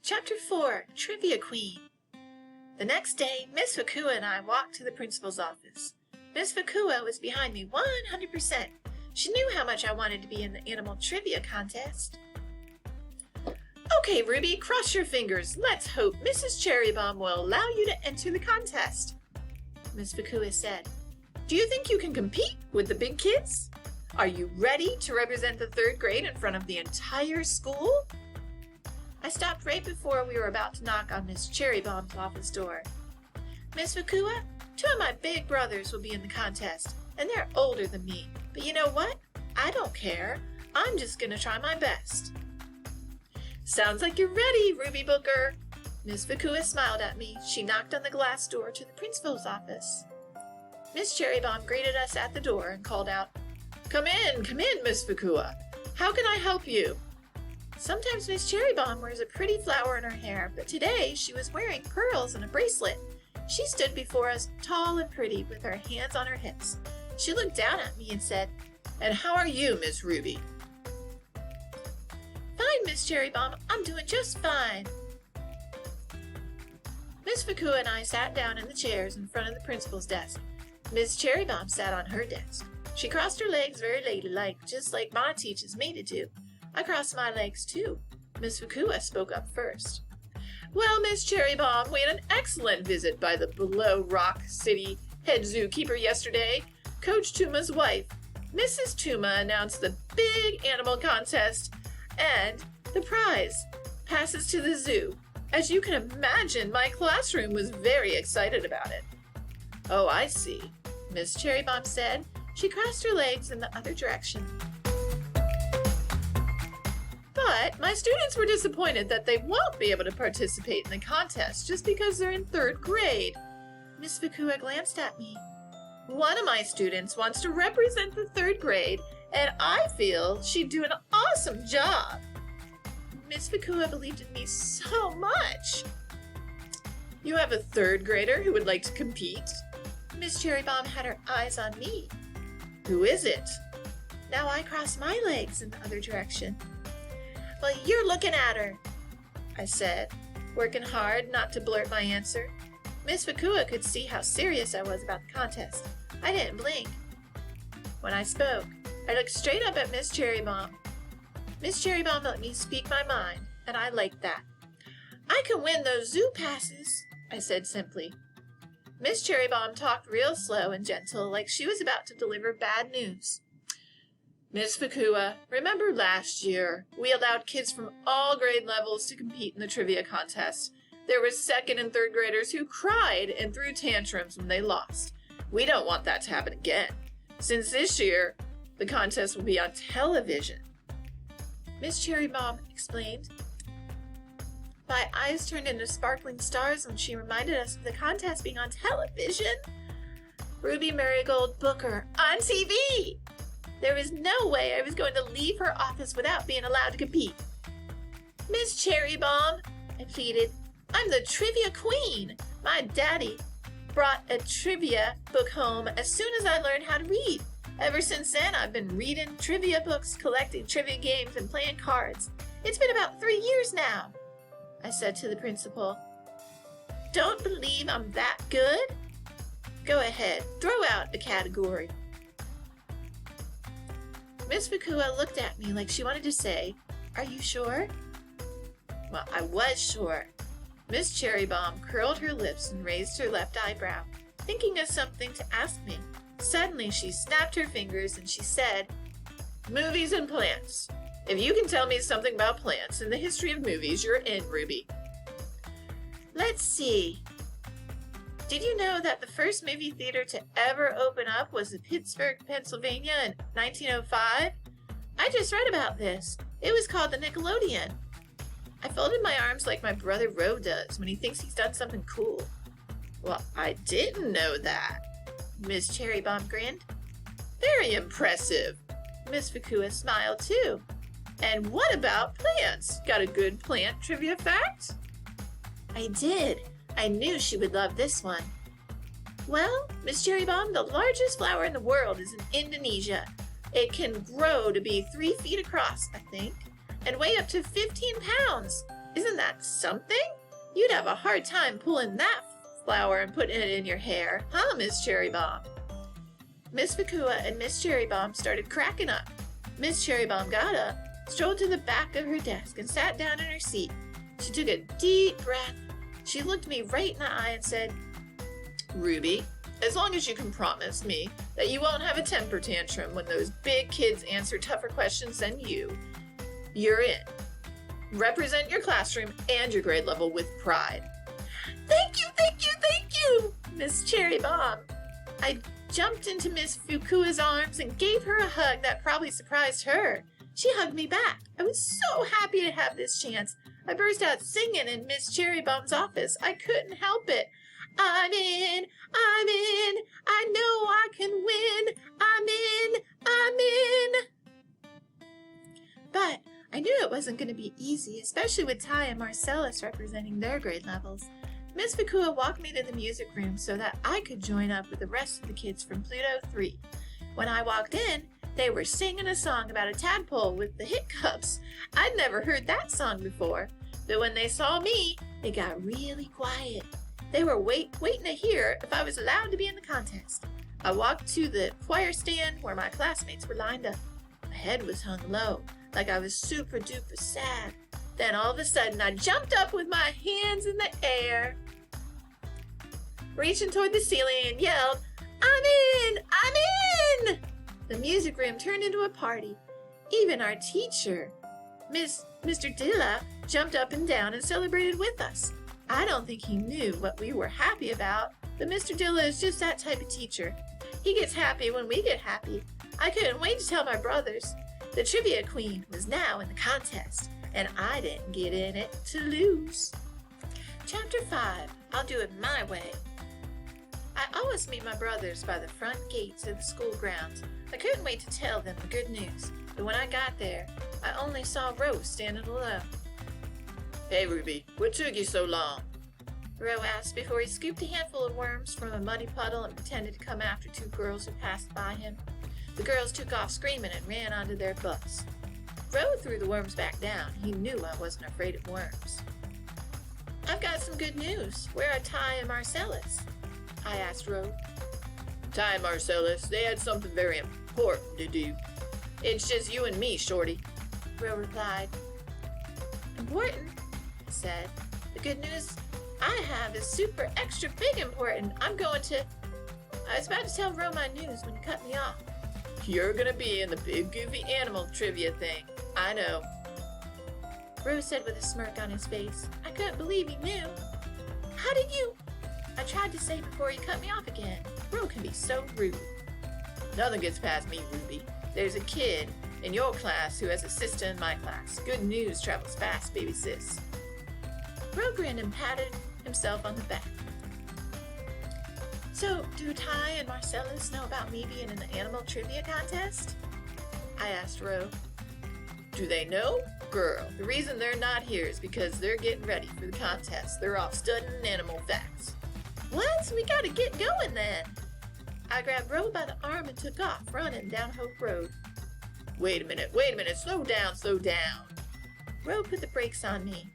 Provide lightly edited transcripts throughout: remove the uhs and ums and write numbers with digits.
Chapter 4, Trivia Queen. The next day, Miss Fukua and I walked to the principal's office. Miss Fukua was behind me 100%. She knew how much I wanted to be in the animal trivia contest. Okay, Ruby, cross your fingers. Let's hope Mrs. Cherrybomb will allow you to enter the contest. Miss Fukua said, Do you think you can compete with the big kids? Are you ready to represent the 3rd grade in front of the entire school? I stopped right before we were about to knock on Miss Cherrybomb's office door. Miss Fukua, 2 of my big brothers will be in the contest, and they're older than me. But you know what? I don't care. I'm just going to try my best. Sounds like you're ready, Ruby Booker. Miss Fukua smiled at me. She knocked on the glass door to the principal's office. Miss Cherrybomb greeted us at the door and called out, Come in, Miss Fukua. How can I help you? Sometimes Miss Cherrybomb wears a pretty flower in her hair, but today she was wearing pearls and a bracelet. She stood before us tall and pretty with her hands on her hips. She looked down at me and said, And how are you, Miss Ruby? Fine, Miss Cherrybomb. I'm doing just fine. Miss Fukua and I sat down in the chairs in front of the principal's desk. Miss Cherrybomb sat on her desk. She crossed her legs very ladylike, just like Ma teaches me to do. I crossed my legs too. Miss Fukua spoke up first. Well, Miss Cherrybomb, we had an excellent visit by the Below Rock City head zookeeper yesterday, Coach Tuma's wife. Mrs. Tuma announced the big animal contest and the prize, passes to the zoo. As you can imagine, my classroom was very excited about it. Oh, I see, Miss Cherrybomb said. She crossed her legs in the other direction. But my students were disappointed that they won't be able to participate in the contest just because they're in 3rd grade. Miss Fukua glanced at me. One of my students wants to represent the 3rd grade, and I feel she'd do an awesome job. Miss Fukua believed in me so much. You have a 3rd grader who would like to compete? Miss Cherrybomb had her eyes on me. Who is it? Now I crossed my legs in the other direction. Well, you're looking at her, I said, working hard not to blurt my answer. Miss Fukua could see how serious I was about the contest. I didn't blink. When I spoke, I looked straight up at Miss Cherrybomb. Miss Cherrybomb let me speak my mind, and I liked that. I can win those zoo passes, I said simply. Miss Cherrybomb talked real slow and gentle, like she was about to deliver bad news. Miss Fukua, remember last year, we allowed kids from all grade levels to compete in the trivia contest. There were 2nd and 3rd graders who cried and threw tantrums when they lost. We don't want that to happen again. Since this year, the contest will be on television. Miss Cherrybomb explained. My eyes turned into sparkling stars when she reminded us of the contest being on television. Ruby Marigold Booker on TV! There was no way I was going to leave her office without being allowed to compete. Miss Cherrybomb, I pleaded, I'm the trivia queen. My daddy brought a trivia book home as soon as I learned how to read. Ever since then, I've been reading trivia books, collecting trivia games, and playing cards. It's been about 3 years now, I said to the principal. Don't believe I'm that good? Go ahead, throw out a category. Miss Fukua looked at me like she wanted to say, Are you sure? Well, I was sure. Miss Cherrybomb curled her lips and raised her left eyebrow, thinking of something to ask me. Suddenly, she snapped her fingers and she said, Movies and plants. If you can tell me something about plants and the history of movies, you're in, Ruby. Let's see. Did you know that the first movie theater to ever open up was in Pittsburgh, Pennsylvania in 1905? I just read about this. It was called the Nickelodeon. I folded my arms like my brother Ro does when he thinks he's done something cool. Well, I didn't know that. Miss Cherrybomb grinned. Very impressive. Miss Fukua smiled too. And what about plants? Got a good plant trivia fact? I did. I knew she would love this one. Well, Miss Cherrybomb, the largest flower in the world is in Indonesia. It can grow to be 3 feet across, I think, and weigh up to 15 pounds. Isn't that something? You'd have a hard time pulling that flower and putting it in your hair, huh, Miss Cherry Bomb? Miss Vakua and Miss Cherry Bomb started cracking up. Miss Cherry Bomb got up, strolled to the back of her desk, and sat down in her seat. She took a deep breath. She looked me right in the eye and said, Ruby, as long as you can promise me that you won't have a temper tantrum when those big kids answer tougher questions than you, you're in. Represent your classroom and your grade level with pride. Thank you, thank you, thank you, Miss Cherry Bomb. I jumped into Miss Fukua's arms and gave her a hug that probably surprised her. She hugged me back. I was so happy to have this chance. I burst out singing in Miss Cherry Bomb's office. I couldn't help it. I'm in, I know I can win, I'm in. But I knew it wasn't going to be easy, especially with Ty and Marcellus representing their grade levels. Miss Vakua walked me to the music room so that I could join up with the rest of the kids from Pluto 3. When I walked in, they were singing a song about a tadpole with the hiccups. I'd never heard that song before, but when they saw me, they got really quiet. They were waiting to hear if I was allowed to be in the contest. I walked to the choir stand where my classmates were lined up. My head was hung low, like I was super duper sad. Then all of a sudden, I jumped up with my hands in the air, reaching toward the ceiling and yelled, I'm in! I'm in! The music room turned into a party. Even our teacher, Mr. Dilla, jumped up and down and celebrated with us. I don't think he knew what we were happy about, but Mr. Dilla is just that type of teacher. He gets happy when we get happy. I couldn't wait to tell my brothers. The trivia queen was now in the contest, and I didn't get in it to lose. Chapter 5, I'll do it my way. I always meet my brothers by the front gates of the school grounds. I couldn't wait to tell them the good news, but when I got there, I only saw Rose standing alone. Hey, Ruby, what took you so long? Ro asked before he scooped a handful of worms from a muddy puddle and pretended to come after two girls who passed by him. The girls took off screaming and ran onto their bus. Ro threw the worms back down. He knew I wasn't afraid of worms. I've got some good news. Where are Ty and Marcellus? I asked Ro. Ty and Marcellus, they had something very important to do. It's just you and me, Shorty, Ro replied. Important? I said. The good news I have is super extra big important. I was about to tell Ro my news when you cut me off. You're gonna be in the big goofy animal trivia thing. I know. Ro said with a smirk on his face. I couldn't believe he knew. How did you? I tried to say before he cut me off again. Ro can be so rude. Nothing gets past me, Ruby. There's a kid in your class who has a sister in my class. Good news travels fast, baby sis. Ro grinned and patted himself on the back. So, do Ty and Marcellus know about me being in the animal trivia contest? I asked Ro. Do they know? Girl, the reason they're not here is because they're getting ready for the contest. They're off studying animal facts. What? We gotta get going then. I grabbed Ro by the arm and took off, running down Hope Road. Wait a minute, slow down. Ro put the brakes on me.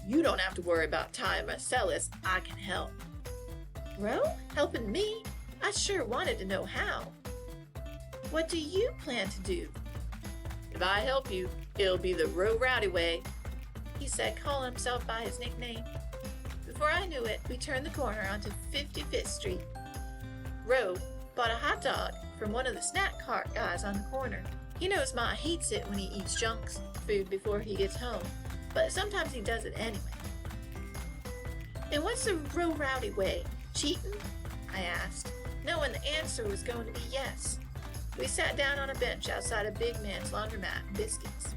You don't have to worry about Ty and Marcellus. I can help. Ro? Helping me? I sure wanted to know how. What do you plan to do? If I help you, it'll be the Ro Rowdy way, he said, calling himself by his nickname. Before I knew it, we turned the corner onto 55th Street. Ro bought a hot dog from one of the snack cart guys on the corner. He knows Ma hates it when he eats junk food before he gets home, but sometimes he does it anyway. And what's the Ro Rowdy way? Cheating? I asked, knowing the answer was going to be yes. We sat down on a bench outside a big man's laundromat and biscuits.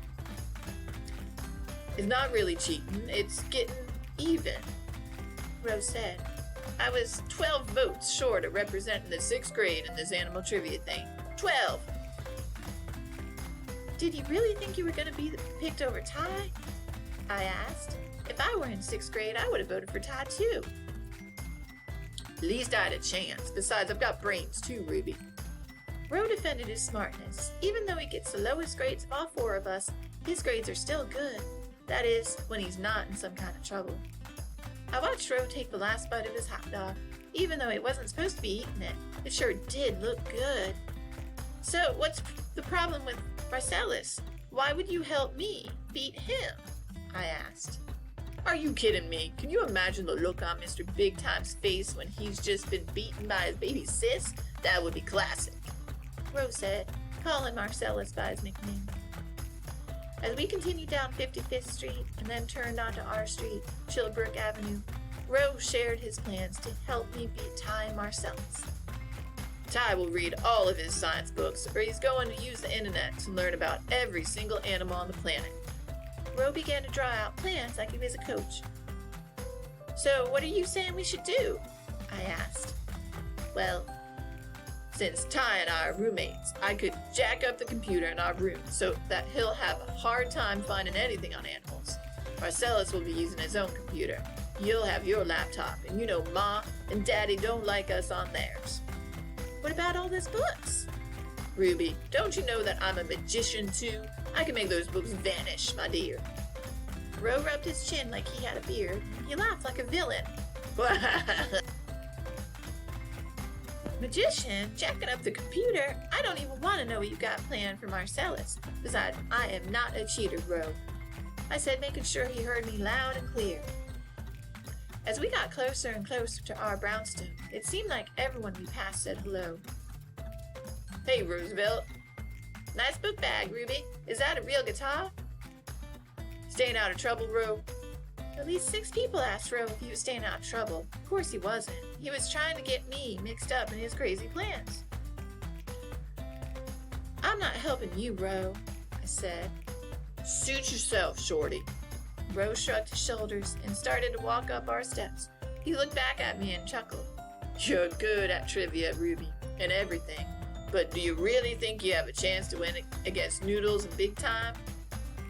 It's not really cheating, it's getting even, Ro said. I was 12 votes short of representing the 6th grade in this animal trivia thing. 12! Did you really think you were going to be picked over Ty? I asked. If I were in 6th grade, I would have voted for Ty too. At least I had a chance. Besides, I've got brains too, Ruby. Ro defended his smartness. Even though he gets the lowest grades of all 4 of us, his grades are still good. That is, when he's not in some kind of trouble. I watched Ro take the last bite of his hot dog. Even though he wasn't supposed to be eating it, it sure did look good. So, what's the problem with Marcellus? Why would you help me beat him? I asked. Are you kidding me? Can you imagine the look on Mr. Big Time's face when he's just been beaten by his baby sis? That would be classic, Ro said, calling Marcellus by his nickname. As we continued down 55th Street and then turned onto R Street, Chillbrook Avenue, Ro shared his plans to help me beat Ty and Marcellus. Ty will read all of his science books, or he's going to use the internet to learn about every single animal on the planet. Ro began to draw out plans like he was a coach. So, what are you saying we should do? I asked. Well, since Ty and I are roommates, I could jack up the computer in our room so that he'll have a hard time finding anything on animals. Marcellus will be using his own computer. You'll have your laptop, and you know Ma and Daddy don't like us on theirs. What about all those books? Ruby, don't you know that I'm a magician too? I can make those books vanish, my dear. Ro rubbed his chin like he had a beard. He laughed like a villain. Magician? Jacking up the computer? I don't even want to know what you got planned for Marcellus. Besides, I am not a cheater, Ro. I said, making sure he heard me loud and clear. As we got closer and closer to our brownstone, it seemed like everyone we passed said hello. Hey, Roosevelt. Nice book bag, Ruby. Is that a real guitar? Staying out of trouble, Ro? At least 6 people asked Ro if he was staying out of trouble. Of course he wasn't. He was trying to get me mixed up in his crazy plans. I'm not helping you, Ro, I said. Suit yourself, Shorty. Ro shrugged his shoulders and started to walk up our steps. He looked back at me and chuckled. You're good at trivia, Ruby, and everything. But do you really think you have a chance to win against Noodles and Big Time?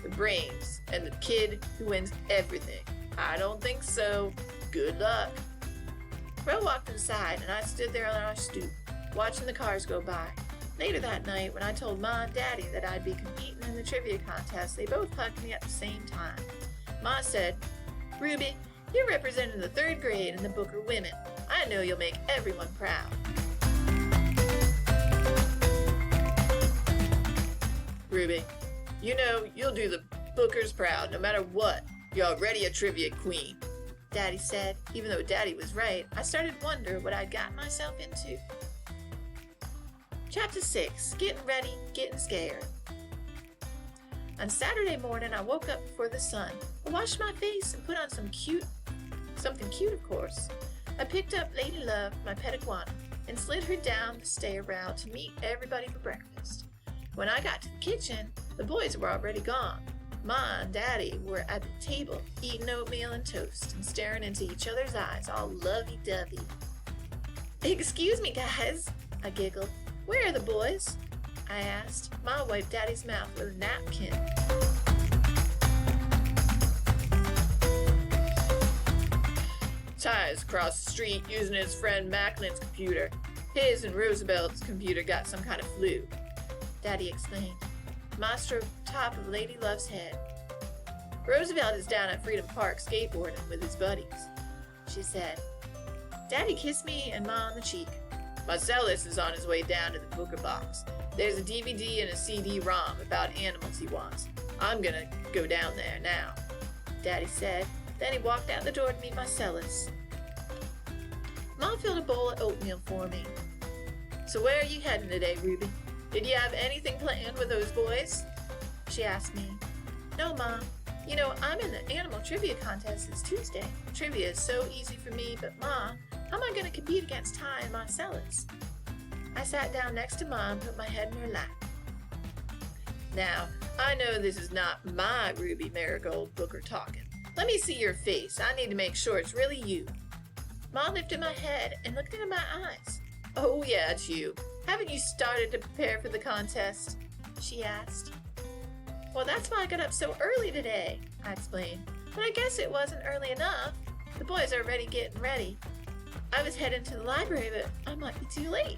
The brains and the kid who wins everything. I don't think so. Good luck. Ro walked inside and I stood there on our stoop, watching the cars go by. Later that night, when I told Ma and Daddy that I'd be competing in the trivia contest, they both hugged me at the same time. Ma said, Ruby, you're representing the 3rd grade in the Booker Women. I know you'll make everyone proud. Ruby, you know you'll do the Bookers proud no matter what. You're already a trivia queen, Daddy said. Even though Daddy was right, I started to wonder what I'd gotten myself into. Chapter 6, Getting Ready, Getting Scared. On Saturday morning, I woke up before the sun. I washed my face and put on something cute, of course. I picked up Lady Love, my pet iguana, and slid her down the stair rail to meet everybody for breakfast. When I got to the kitchen, the boys were already gone. Ma and Daddy were at the table, eating oatmeal and toast and staring into each other's eyes, all lovey-dovey. Excuse me, guys, I giggled. Where are the boys? I asked. Ma wiped Daddy's mouth with a napkin. Ty's across the street using his friend Macklin's computer. His and Roosevelt's computer got some kind of flu, Daddy explained. Ma stroked the top of Lady Love's head. Roosevelt is down at Freedom Park skateboarding with his buddies, she said. Daddy kissed me and Ma on the cheek. Marcellus is on his way down to the Booker box. There's a DVD and a CD-ROM about animals he wants. I'm gonna go down there now, Daddy said. Then he walked out the door to meet Marcellus. Ma filled a bowl of oatmeal for me. So where are you heading today, Ruby? Did you have anything planned with those boys? She asked me. No, Ma. You know, I'm in the animal trivia contest this Tuesday. Trivia is so easy for me, but Ma, how am I going to compete against Ty and Marcellus? I sat down next to Ma and put my head in her lap. Now, I know this is not my Ruby Marigold Booker talking. Let me see your face. I need to make sure it's really you. Ma lifted my head and looked into my eyes. Oh yeah, it's you. Haven't you started to prepare for the contest? She asked. Well, that's why I got up so early today, I explained. But I guess it wasn't early enough. The boys are already getting ready. I was heading to the library, but I might be too late.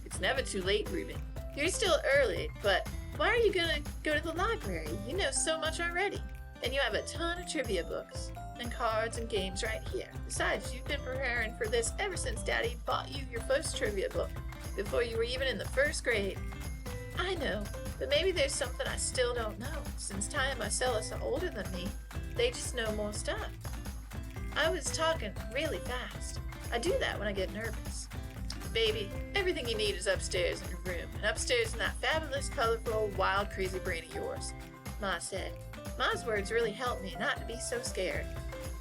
It's never too late, Ruby. You're still early, but why are you gonna go to the library? You know so much already. And you have a ton of trivia books and cards and games right here. Besides, you've been preparing for this ever since Daddy bought you your first trivia book, before you were even in the first grade. I know, but maybe there's something I still don't know. Since Ty and Marcellus are older than me, they just know more stuff. I was talking really fast. I do that when I get nervous. Baby, everything you need is upstairs in your room, and upstairs in that fabulous, colorful, wild, crazy brain of yours, Ma said. Ma's words really helped me not to be so scared.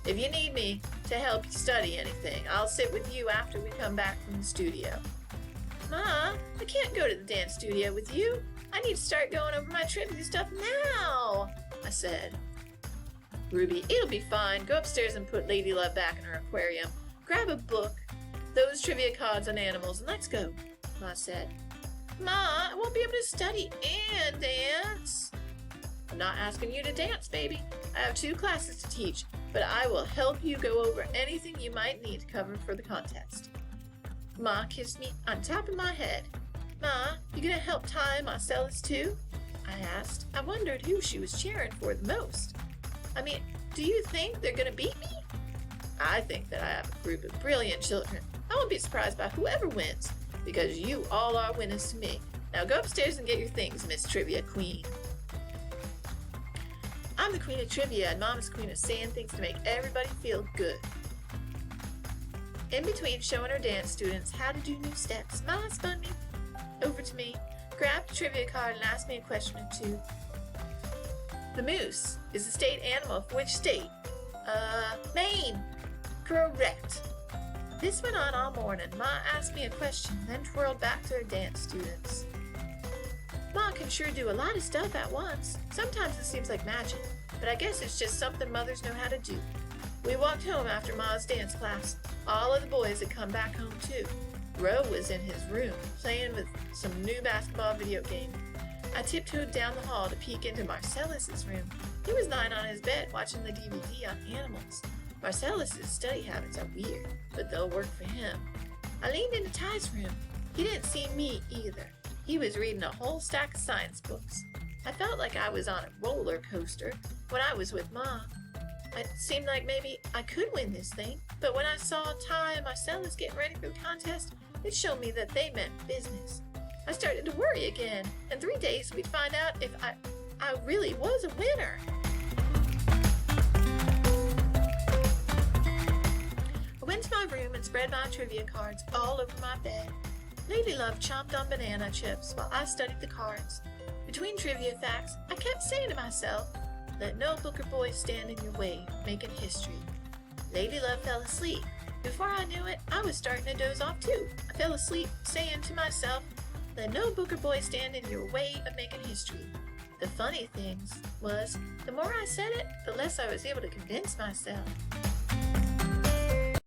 If you need me to help you study anything, I'll sit with you after we come back from the studio. Ma, I can't go to the dance studio with you. I need to start going over my trivia stuff now, I said. Ruby, it'll be fine. Go upstairs and put Lady Love back in her aquarium. Grab a book, those trivia cards on animals, and let's go, Ma said. Ma, I won't be able to study and dance. I'm not asking you to dance, baby. I have 2 classes to teach, but I will help you go over anything you might need to cover for the contest. Ma kissed me on top of my head. Ma, you gonna help Ty and Marcellus too? I asked. I wondered who she was cheering for the most. I mean, do you think they're gonna beat me? I think that I have a group of brilliant children. I won't be surprised by whoever wins, because you all are winners to me. Now go upstairs and get your things, Miss Trivia Queen. I'm the queen of trivia, and Mom's queen of saying things to make everybody feel good. In between showing her dance students how to do new steps, Ma spun me over to me, grabbed a trivia card, and asked me a question or two. The moose is the state animal of which state? Maine. Correct. This went on all morning. Ma asked me a question, then twirled back to her dance students. Ma can sure do a lot of stuff at once. Sometimes it seems like magic, but I guess it's just something mothers know how to do. We walked home after Ma's dance class. All of the boys had come back home too. Ro was in his room, playing with some new basketball video game. I tiptoed down the hall to peek into Marcellus's room. He was lying on his bed watching the DVD on animals. Marcellus's study habits are weird, but they'll work for him. I leaned into Ty's room. He didn't see me either. He was reading a whole stack of science books. I felt like I was on a roller coaster when I was with Ma. It seemed like maybe I could win this thing, but when I saw Ty and Marcellus getting ready for the contest, it showed me that they meant business. I started to worry again. In 3 days, we'd find out if I really was a winner. I went to my room and spread my trivia cards all over my bed. Lady Love chomped on banana chips while I studied the cards. Between trivia facts, I kept saying to myself, let no book or boy stand in your way, making history. Lady Love fell asleep. Before I knew it, I was starting to doze off too. I fell asleep saying to myself, let no book or boy stand in your way of making history. The funny thing was, the more I said it, the less I was able to convince myself.